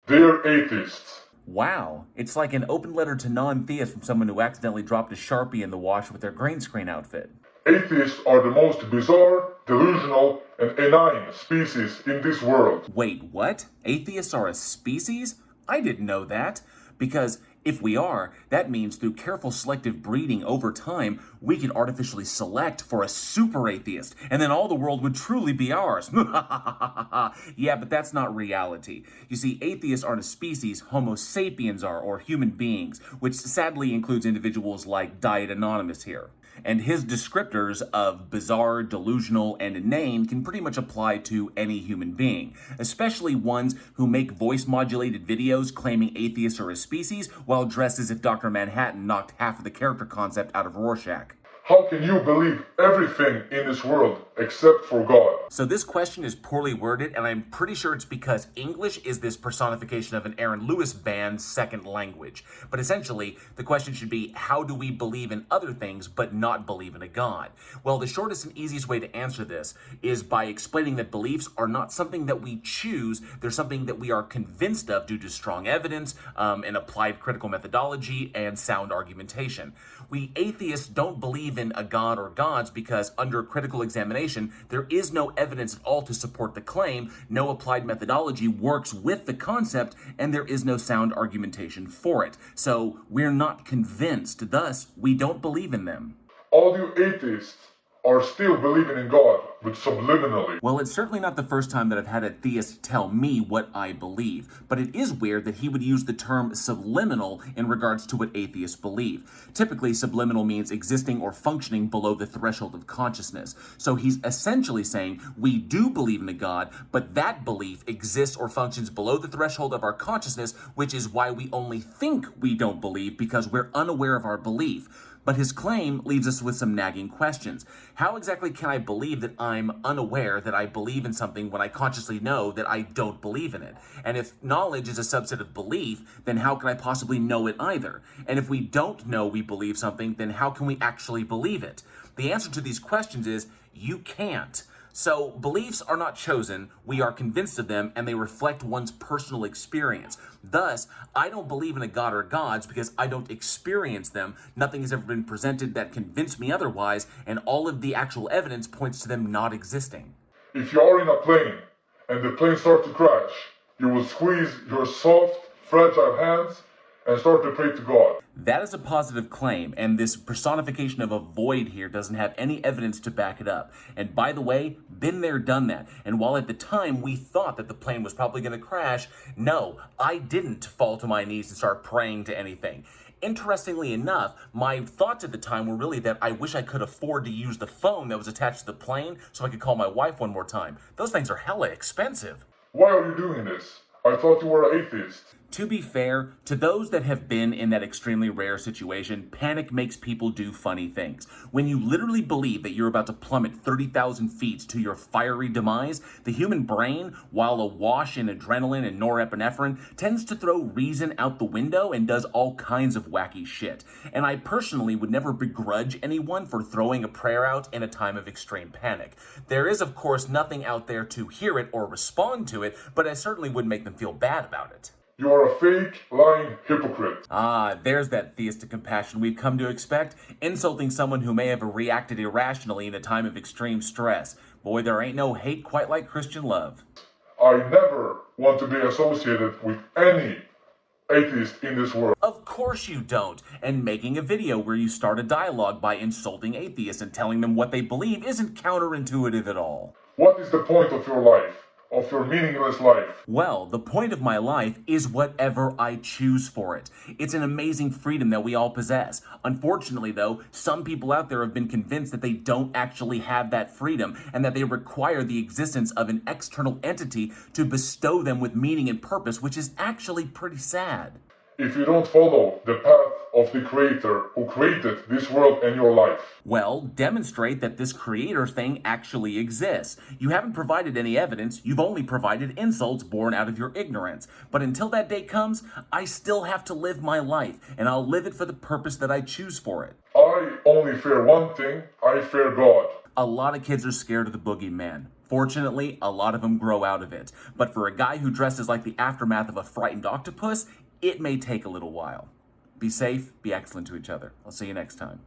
They're atheists. Wow, it's like an open letter to non-theists from someone who accidentally dropped a Sharpie in the wash with their green screen outfit. Atheists are the most bizarre, delusional, and inane species in this world. Wait, what? Atheists are a species? I didn't know that. Because if we are, that means through careful selective breeding over time, we can artificially select for a super atheist, and then all the world would truly be ours. Yeah, but that's not reality. You see, atheists aren't a species, Homo sapiens are, or human beings, which sadly includes individuals like Diet Anonymous here. And his descriptors of bizarre, delusional, and inane can pretty much apply to any human being, especially ones who make voice-modulated videos claiming atheists are a species while dressed as if Dr. Manhattan knocked half of the character concept out of Rorschach. How can you believe everything in this world except for God? So this question is poorly worded, and I'm pretty sure it's because English is this personification of an Aaron Lewis band's second language. But essentially, the question should be, how do we believe in other things but not believe in a God? Well, the shortest and easiest way to answer this is by explaining that beliefs are not something that we choose, they're something that we are convinced of due to strong evidence, and applied critical methodology, and sound argumentation. We atheists don't believe in a God or gods because under critical examination, there is no evidence at all to support the claim, no applied methodology works with the concept, and there is no sound argumentation for it. So we're not convinced, thus we don't believe in them. All you atheists are still believing in God, but subliminally. Well, it's certainly not the first time that I've had a theist tell me what I believe, but it is weird that he would use the term subliminal in regards to what atheists believe. Typically, subliminal means existing or functioning below the threshold of consciousness. So he's essentially saying we do believe in a God, but that belief exists or functions below the threshold of our consciousness, which is why we only think we don't believe because we're unaware of our belief. But his claim leaves us with some nagging questions. How exactly can I believe that I'm unaware that I believe in something when I consciously know that I don't believe in it? And if knowledge is a subset of belief, then how can I possibly know it either? And if we don't know we believe something, then how can we actually believe it? The answer to these questions is you can't. So beliefs are not chosen, we are convinced of them, and they reflect one's personal experience. Thus, I don't believe in a God or gods because I don't experience them. Nothing has ever been presented that convinced me otherwise, and all of the actual evidence points to them not existing. If you are in a plane and the plane starts to crash, you will squeeze your soft, fragile hands and start to pray to God. That is a positive claim, and this personification of a void here doesn't have any evidence to back it up. And by the way, been there, done that. And while at the time we thought that the plane was probably going to crash, no, I didn't fall to my knees and start praying to anything. Interestingly enough, my thoughts at the time were really that I wish I could afford to use the phone that was attached to the plane so I could call my wife one more time. Those things are hella expensive. Why are you doing this? I thought you were an atheist. To be fair, to those that have been in that extremely rare situation, panic makes people do funny things. When you literally believe that you're about to plummet 30,000 feet to your fiery demise, the human brain, while awash in adrenaline and norepinephrine, tends to throw reason out the window and does all kinds of wacky shit. And I personally would never begrudge anyone for throwing a prayer out in a time of extreme panic. There is, of course, nothing out there to hear it or respond to it, but I certainly wouldn't make them feel bad about it. You are a fake, lying hypocrite. Ah, there's that theistic compassion we've come to expect, insulting someone who may have reacted irrationally in a time of extreme stress. Boy, there ain't no hate quite like Christian love. I never want to be associated with any atheist in this world. Of course you don't. And making a video where you start a dialogue by insulting atheists and telling them what they believe isn't counterintuitive at all. What is the point of your life? Of your meaningless life? Well, the point of my life is whatever I choose for it. It's an amazing freedom that we all possess. Unfortunately, though, some people out there have been convinced that they don't actually have that freedom and that they require the existence of an external entity to bestow them with meaning and purpose, which is actually pretty sad. If you don't follow the path of the Creator who created this world and your life. Well, demonstrate that this creator thing actually exists. You haven't provided any evidence, you've only provided insults born out of your ignorance. But until that day comes, I still have to live my life, and I'll live it for the purpose that I choose for it. I only fear one thing, I fear God. A lot of kids are scared of the boogeyman. Fortunately, a lot of them grow out of it. But for a guy who dresses like the aftermath of a frightened octopus, it may take a little while. Be safe, be excellent to each other. I'll see you next time.